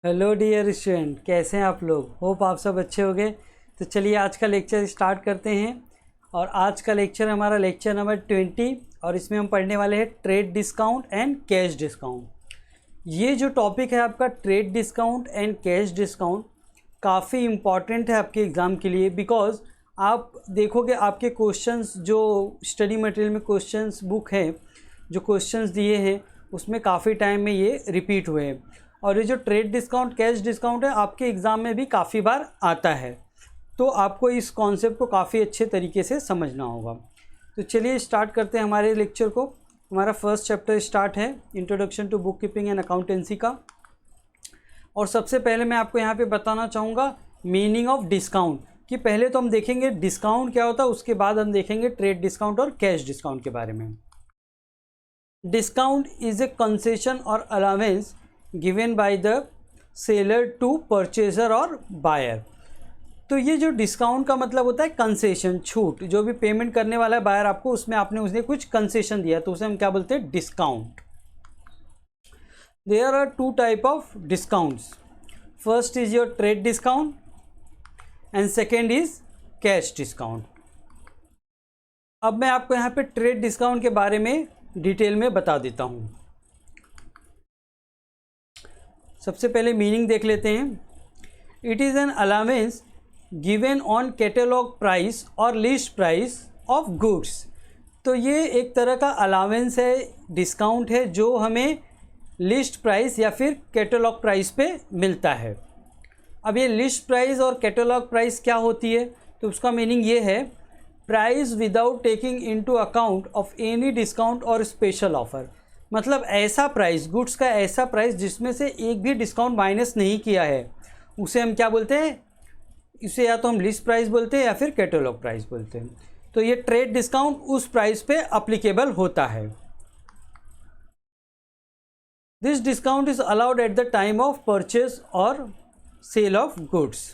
Hello dear student, कैसे हैं आप लोग। होप आप सब अच्छे हो गए। तो चलिए आज का लेक्चर स्टार्ट करते हैं। और आज का लेक्चर हमारा लेक्चर नंबर 20 और इसमें हम पढ़ने वाले हैं trade discount and cash discount. ये जो टॉपिक है आपका trade discount and cash discount काफ़ी इम्पॉर्टेंट है आपके एग्ज़ाम के लिए, बिकॉज आप देखोगे आपके क्वेश्चंस जो स्टडी मटेरियल में क्वेश्चंस बुक है, जो क्वेश्चंस दिए हैं उसमें काफ़ी टाइम में ये रिपीट हुए हैं। और ये जो ट्रेड डिस्काउंट कैश डिस्काउंट है आपके एग्ज़ाम में भी काफ़ी बार आता है, तो आपको इस कॉन्सेप्ट को काफ़ी अच्छे तरीके से समझना होगा। तो चलिए स्टार्ट करते हैं हमारे लेक्चर को। हमारा फर्स्ट चैप्टर स्टार्ट है introduction to bookkeeping and accountancy का। और सबसे पहले मैं आपको यहाँ पे बताना चाहूँगा मीनिंग ऑफ डिस्काउंट, कि पहले तो हम देखेंगे डिस्काउंट क्या होता है, उसके बाद हम देखेंगे ट्रेड डिस्काउंट और कैश डिस्काउंट के बारे में। डिस्काउंट इज़ ए कंसेशन और allowance given by the seller to purchaser और बायर। तो ये जो डिस्काउंट का मतलब होता है कंसेशन, छूट। जो भी पेमेंट करने वाला है बायर आपको, उसमें आपने उसने कुछ कंसेशन दिया तो उसे हम क्या बोलते हैं, discount. There are two type of discounts. First is your trade discount and second is cash discount. अब मैं आपको यहाँ पे ट्रेड डिस्काउंट के बारे में डिटेल में बता देता हूँ। सबसे पहले मीनिंग देख लेते हैं। It is an allowance given on catalogue price और लिस्ट प्राइस ऑफ गुड्स। तो ये एक तरह का अलावेंस है, डिस्काउंट है, जो हमें लिस्ट प्राइस या फिर कैटलॉग प्राइस पे मिलता है। अब ये लिस्ट प्राइस और कैटलॉग प्राइस क्या होती है, तो उसका मीनिंग ये है, price without taking into account of any discount और स्पेशल ऑफर। मतलब ऐसा प्राइस, गुड्स का ऐसा प्राइस जिसमें से एक भी डिस्काउंट माइनस नहीं किया है, उसे हम क्या बोलते हैं, इसे या तो हम लिस्ट प्राइस बोलते हैं या फिर कैटलॉग प्राइस बोलते हैं। तो ये ट्रेड डिस्काउंट उस प्राइस पे अप्लीकेबल होता है। This discount is allowed at the time of purchase और sale of goods.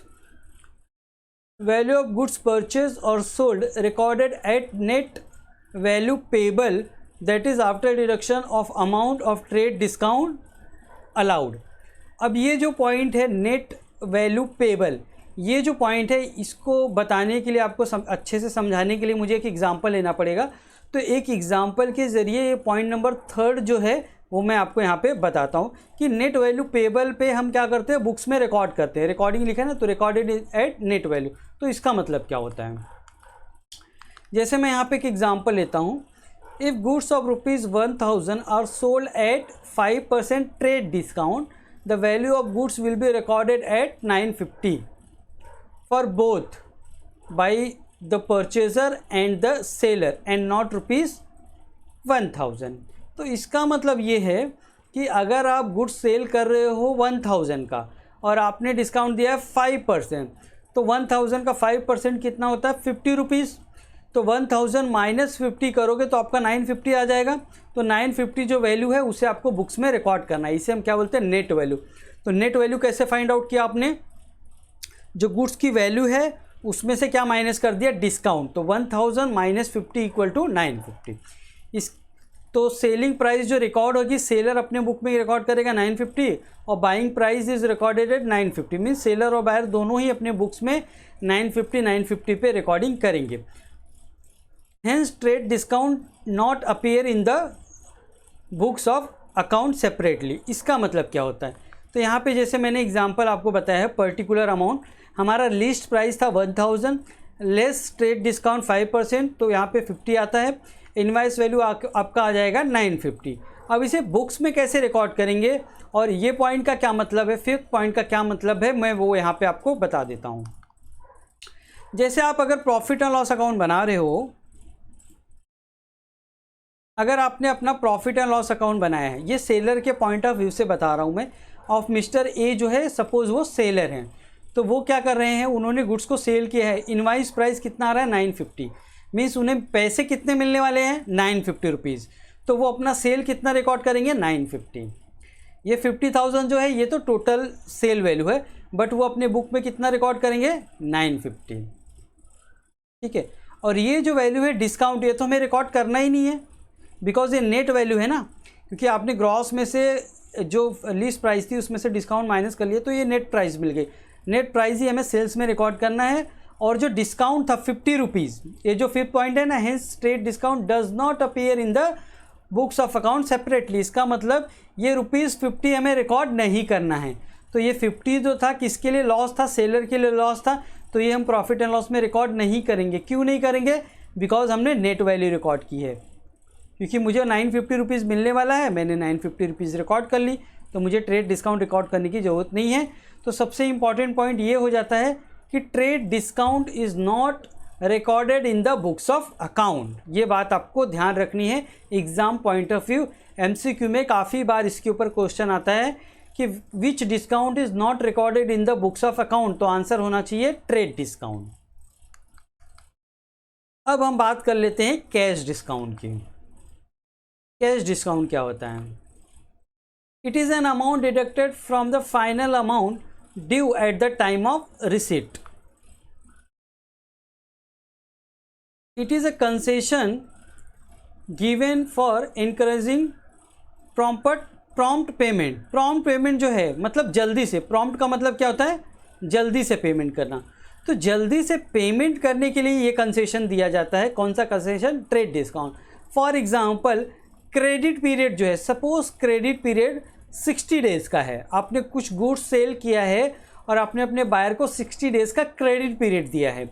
Value of goods purchase और sold recorded at net value payable, that is after deduction of amount of trade discount allowed. अब ये जो point है net value payable, ये जो point है इसको बताने के लिए, आपको अच्छे से समझाने के लिए मुझे एक एग्जांपल लेना पड़ेगा। तो एक एग्जांपल के ज़रिए ये पॉइंट नंबर 3 जो है वो मैं आपको यहाँ पे बताता हूँ कि नेट वैल्यू पेबल पे हम क्या करते हैं, बुक्स में रिकॉर्ड करते हैं। रिकॉर्डिंग लिखा है ना, तो रिकॉर्डेड एट नेट वैल्यू। तो इसका मतलब क्या होता है, जैसे मैं यहाँ पे एक एग्जांपल लेता हूँ। If goods of ₹1000 are sold at 5% trade discount, the value of goods will be recorded at 950 for both by the purchaser and the seller and not ₹1000। तो इसका मतलब ये है कि अगर आप गुड्स सेल कर रहे हो 1000 का और आपने डिस्काउंट दिया है 5%, तो 1000 का 5% कितना होता है, 50 रुपीज़। तो 1000 माइनस 50 करोगे तो आपका 950 आ जाएगा। तो 950 जो वैल्यू है उसे आपको बुक्स में रिकॉर्ड करना है, इसे हम क्या बोलते हैं, नेट वैल्यू। तो नेट वैल्यू कैसे फाइंड आउट किया आपने, जो गुड्स की वैल्यू है उसमें से क्या माइनस कर दिया, डिस्काउंट। तो 1000 माइनस 50 इक्वल टू 950। इस तो सेलिंग प्राइस जो रिकॉर्ड होगी, सेलर अपने बुक में रिकॉर्ड करेगा 950 और buying price is recorded at 950। Means seller और बायर दोनों ही अपने बुक्स में 950 पे रिकॉर्डिंग करेंगे। Hence trade discount not appear in the books of account separately। इसका मतलब क्या होता है, तो यहाँ पे जैसे मैंने एग्जांपल आपको बताया है, पर्टिकुलर अमाउंट हमारा लिस्ट प्राइस था 1000 लेस ट्रेड डिस्काउंट 5%, तो यहाँ पे 50 आता है। इनवाइस वैल्यू आपका आ जाएगा 950। अब इसे बुक्स में कैसे रिकॉर्ड करेंगे और ये पॉइंट का क्या मतलब है, फिफ्थ पॉइंट का क्या मतलब है, मैं वो यहाँ पे आपको बता देता हूँ। जैसे आप अगर प्रॉफिट एंड लॉस अकाउंट बना रहे हो, अगर आपने अपना प्रॉफिट एंड लॉस अकाउंट बनाया है, ये सेलर के पॉइंट ऑफ व्यू से बता रहा हूँ मैं, ऑफ मिस्टर ए जो है, सपोज वो सेलर हैं, तो वो क्या कर रहे हैं, उन्होंने गुड्स को सेल किया है। इनवाइस प्राइस कितना आ रहा है, 950। मीन्स उन्हें पैसे कितने मिलने वाले हैं, 950 रुपीज़। तो वो अपना सेल कितना रिकॉर्ड करेंगे, 950। ये 50,000 जो है ये तो टोटल सेल वैल्यू है, बट वो अपने बुक में कितना रिकॉर्ड करेंगे, 950। ठीक है। और ये जो वैल्यू है डिस्काउंट, ये तो हमें रिकॉर्ड करना ही नहीं है, बिकॉज ये नेट वैल्यू है ना, क्योंकि आपने ग्रॉस में से जो लिस्ट प्राइस थी उसमें से डिस्काउंट माइनस कर लिए तो ये नेट प्राइस मिल गई। नेट प्राइस ही हमें सेल्स में रिकॉर्ड करना है। और जो डिस्काउंट था 50 रुपीज़, ये जो 5th पॉइंट है ना, hence trade discount does not appear in the books of account separately. इसका मतलब ये ₹50 हमें रिकॉर्ड नहीं करना है। तो ये 50 जो था किसके लिए लॉस था, सेलर के लिए लॉस था, तो ये हम प्रॉफिट एंड लॉस में रिकॉर्ड नहीं करेंगे। क्यों नहीं करेंगे? बिकॉज हमने नेट वैल्यू रिकॉर्ड की है। क्योंकि मुझे 950 रुपीज़ मिलने वाला है, मैंने 950 रुपीज़ रिकॉर्ड कर ली, तो मुझे ट्रेड डिस्काउंट रिकॉर्ड करने की ज़रूरत नहीं है। तो सबसे इंपॉर्टेंट पॉइंट ये हो जाता है कि trade discount is not recorded in the books of account. ये बात आपको ध्यान रखनी है exam point of view. MCQ में काफ़ी बार इसके ऊपर क्वेश्चन आता है कि which discount is not recorded in the books of account, तो आंसर होना चाहिए ट्रेड डिस्काउंट। अब हम बात कर लेते हैं कैश डिस्काउंट की। कैश डिस्काउंट क्या होता है? It is an amount deducted from the final amount due eight the time of receipt. It is a concession given for encouraging prompt payment। prompt payment जो है मतलब जल्दी से, prompt का मतलब क्या होता है? जल्दी से पेमेंट करना। तो जल्दी से पेमेंट करने के लिए ये कंसेशन दिया जाता है। कौन सा concession? Trade discount. For example credit period जो है, सपोज क्रेडिट पीरियड 60 डेज़ का है, आपने कुछ गुड्स सेल किया है और आपने अपने बायर को 60 डेज़ का क्रेडिट पीरियड दिया है,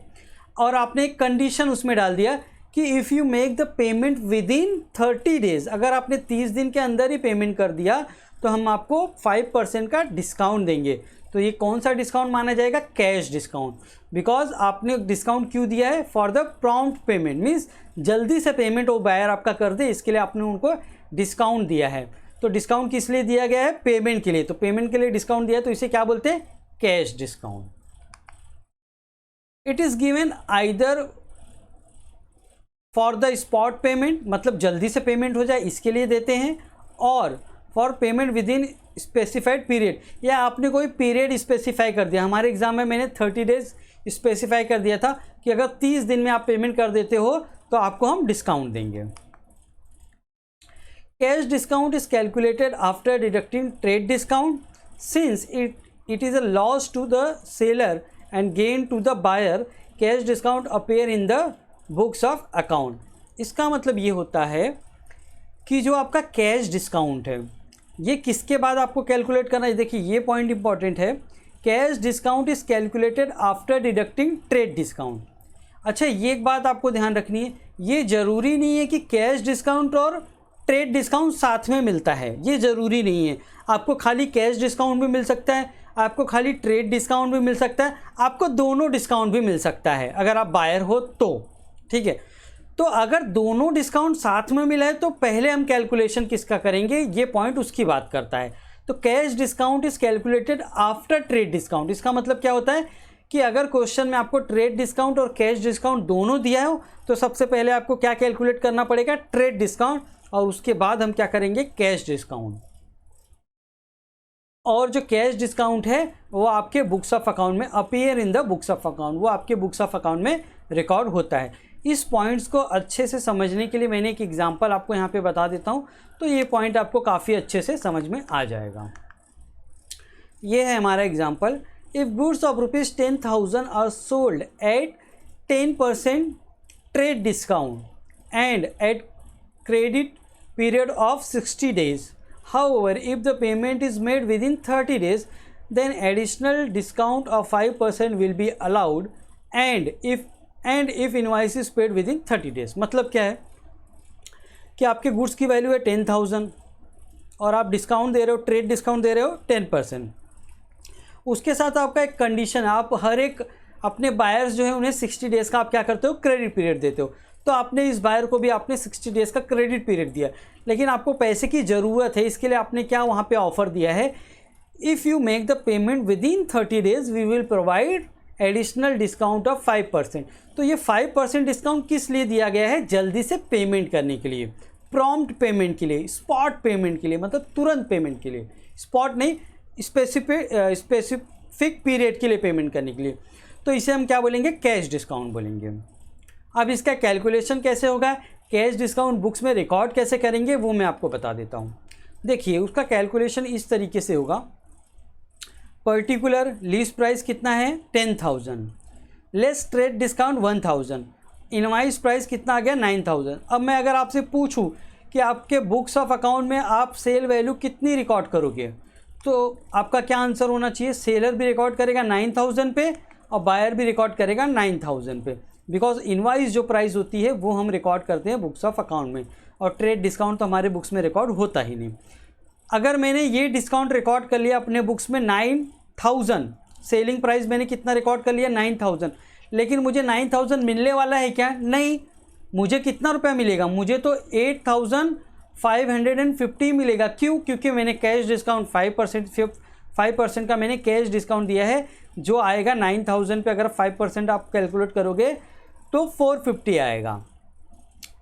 और आपने एक कंडीशन उसमें डाल दिया कि if you make the payment within 30 days, अगर आपने 30 दिन के अंदर ही पेमेंट कर दिया तो हम आपको 5% का डिस्काउंट देंगे। तो ये कौन सा डिस्काउंट माना जाएगा? Cash discount. बिकॉज आपने डिस्काउंट क्यों दिया है? For the prompt payment, means जल्दी से पेमेंट वो बायर आपका कर दे, इसके लिए आपने उनको डिस्काउंट दिया है। तो डिस्काउंट किस लिए दिया गया है? पेमेंट के लिए। तो पेमेंट के लिए डिस्काउंट दिया है, तो इसे क्या बोलते हैं? Cash discount. It is given either for the spot payment, मतलब जल्दी से पेमेंट हो जाए इसके लिए देते हैं, और for payment with in specified period, या आपने कोई पीरियड स्पेसिफाई कर दिया। हमारे एग्जाम में मैंने 30 डेज स्पेसिफाई कर दिया था कि अगर 30 दिन में आप पेमेंट कर देते हो तो आपको हम डिस्काउंट देंगे। Cash discount is calculated after deducting trade discount since it is a loss to the seller and gain to the buyer, cash discount appear in the books of account। इसका मतलब ये होता है कि जो आपका कैश डिस्काउंट है ये किसके बाद आपको कैलकुलेट करना है? देखिए ये पॉइंट इंपॉर्टेंट है। Cash discount is calculated after deducting trade discount. अच्छा, ये एक बात आपको ध्यान रखनी है, ये ज़रूरी नहीं है कि कैश डिस्काउंट और ट्रेड डिस्काउंट साथ में मिलता है, ये ज़रूरी नहीं है। आपको खाली कैश डिस्काउंट भी मिल सकता है, आपको खाली ट्रेड डिस्काउंट भी मिल सकता है, आपको दोनों डिस्काउंट भी मिल सकता है अगर आप बायर हो तो। ठीक है, तो अगर दोनों डिस्काउंट साथ में मिला है तो पहले हम कैलकुलेशन किसका करेंगे, ये पॉइंट उसकी बात करता है। तो cash discount is calculated after trade discount. इसका मतलब क्या होता है कि अगर क्वेश्चन में आपको ट्रेड डिस्काउंट और कैश डिस्काउंट दोनों दिया हो तो सबसे पहले आपको क्या कैलकुलेट करना पड़ेगा? ट्रेड डिस्काउंट, और उसके बाद हम क्या करेंगे? Cash discount. और जो कैश डिस्काउंट है वो आपके बुक्स ऑफ अकाउंट में appear in the books of account, वो आपके बुक्स ऑफ अकाउंट में रिकॉर्ड होता है। इस पॉइंट्स को अच्छे से समझने के लिए मैंने एक एग्जांपल आपको यहाँ पे बता देता हूँ, तो ये पॉइंट आपको काफ़ी अच्छे से समझ में आ जाएगा। ये है हमारा example. If goods of ₹10,000 are sold at 10% trade discount and at credit period of 60 days, however if the payment is made within 30 days then additional discount of 5% will be allowed and if invoice is paid within 30 days। मतलब क्या है कि आपके goods की value है 10,000 और आप discount दे रहे हो, ट्रेड डिस्काउंट दे रहे हो 10%। उसके साथ आपका एक कंडीशन है, आप हर एक अपने बायर्स जो है उन्हें 60 डेज़ का आप क्या करते हो? क्रेडिट पीरियड देते हो। तो आपने इस बायर को भी आपने 60 डेज़ का क्रेडिट पीरियड दिया, लेकिन आपको पैसे की ज़रूरत है, इसके लिए आपने क्या वहाँ पे ऑफ़र दिया है? If you make the payment within 30 days we will provide additional discount of 5%। तो ये 5% डिस्काउंट किस लिए दिया गया है? जल्दी से पेमेंट करने के लिए, प्रॉम्प्ट पेमेंट के लिए, स्पॉट पेमेंट के लिए, मतलब तुरंत पेमेंट के लिए, स्पॉट नहीं, स्पेसिफिक पीरियड के लिए पेमेंट करने के लिए। तो इसे हम क्या बोलेंगे? कैश डिस्काउंट बोलेंगे। अब इसका कैलकुलेशन कैसे होगा, कैश डिस्काउंट बुक्स में रिकॉर्ड कैसे करेंगे, वो मैं आपको बता देता हूँ। देखिए उसका कैलकुलेशन इस तरीके से होगा, पर्टिकुलर लीस्ट प्राइस कितना है 10,000, less trade discount 1,000, invoice price कितना आ गया 9,000। अब मैं अगर आपसे पूछूं कि आपके बुक्स ऑफ अकाउंट में आप सेल वैल्यू कितनी रिकॉर्ड करोगे, तो आपका क्या आंसर होना चाहिए, सेलर भी रिकॉर्ड करेगा 9,000 पे और बायर भी रिकॉर्ड करेगा 9,000 पे, बिकॉज इनवाइस जो प्राइस होती है वो हम रिकॉर्ड करते हैं बुक्स ऑफ अकाउंट में, और ट्रेड डिस्काउंट तो हमारे बुक्स में रिकॉर्ड होता ही नहीं। अगर मैंने ये डिस्काउंट रिकॉर्ड कर लिया अपने बुक्स में 9,000, सेलिंग प्राइस मैंने कितना रिकॉर्ड कर लिया 9,000, लेकिन मुझे 9,000 मिलने वाला है क्या, नहीं, मुझे कितना रुपया मिलेगा, मुझे तो 8,550 मिलेगा। क्यों, क्योंकि मैंने कैश डिस्काउंट 5% का मैंने कैश डिस्काउंट दिया है, जो आएगा 9,000 पे अगर 5% आप कैलकुलेट करोगे तो 450 आएगा।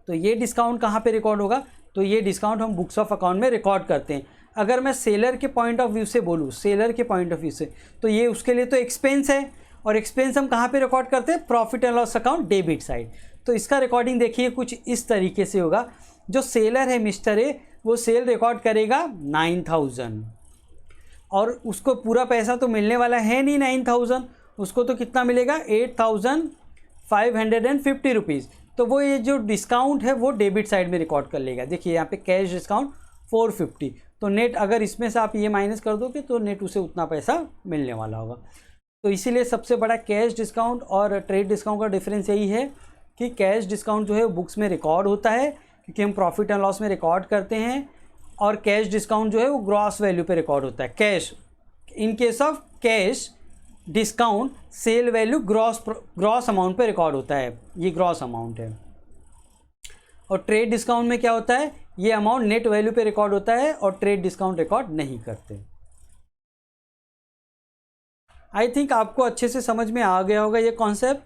तो ये डिस्काउंट कहाँ पे रिकॉर्ड होगा, तो ये डिस्काउंट हम बुक्स ऑफ अकाउंट में रिकॉर्ड करते हैं। अगर मैं सेलर के पॉइंट ऑफ व्यू से बोलूँ, सेलर के पॉइंट ऑफ व्यू से, तो ये उसके लिए तो एक्सपेंस है, और एक्सपेंस हम कहाँ पे रिकॉर्ड करते हैं, profit and loss account debit side. तो इसका रिकॉर्डिंग देखिए कुछ इस तरीके से होगा, जो सेलर है मिस्टर ए, वो सेल रिकॉर्ड करेगा 9,000, और उसको पूरा पैसा तो मिलने वाला है नहीं 9,000, उसको तो कितना मिलेगा 8,550 रुपीज़। तो वो ये जो डिस्काउंट है वो डेबिट साइड में रिकॉर्ड कर लेगा। देखिए यहाँ पे कैश डिस्काउंट 450, तो नेट अगर इसमें से आप ये माइनस कर दोगे तो नेट उसे उतना पैसा मिलने वाला होगा। तो इसीलिए सबसे बड़ा कैश डिस्काउंट और ट्रेड डिस्काउंट का डिफरेंस यही है कि कैश डिस्काउंट जो है बुक्स में रिकॉर्ड होता है, क्योंकि हम प्रॉफिट एंड लॉस में रिकॉर्ड करते हैं, और कैश डिस्काउंट जो है वो ग्रॉस वैल्यू पे रिकॉर्ड होता है। Cash, in case of cash discount sale value gross amount पे रिकॉर्ड होता है, ये ग्रॉस अमाउंट है। और ट्रेड डिस्काउंट में क्या होता है, ये अमाउंट नेट वैल्यू पे रिकॉर्ड होता है, और ट्रेड डिस्काउंट रिकॉर्ड नहीं करते। आई थिंक आपको अच्छे से समझ में आ गया होगा ये कॉन्सेप्ट।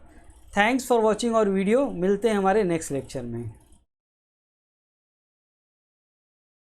थैंक्स फॉर वॉचिंग और वीडियो, मिलते हैं हमारे नेक्स्ट लेक्चर में।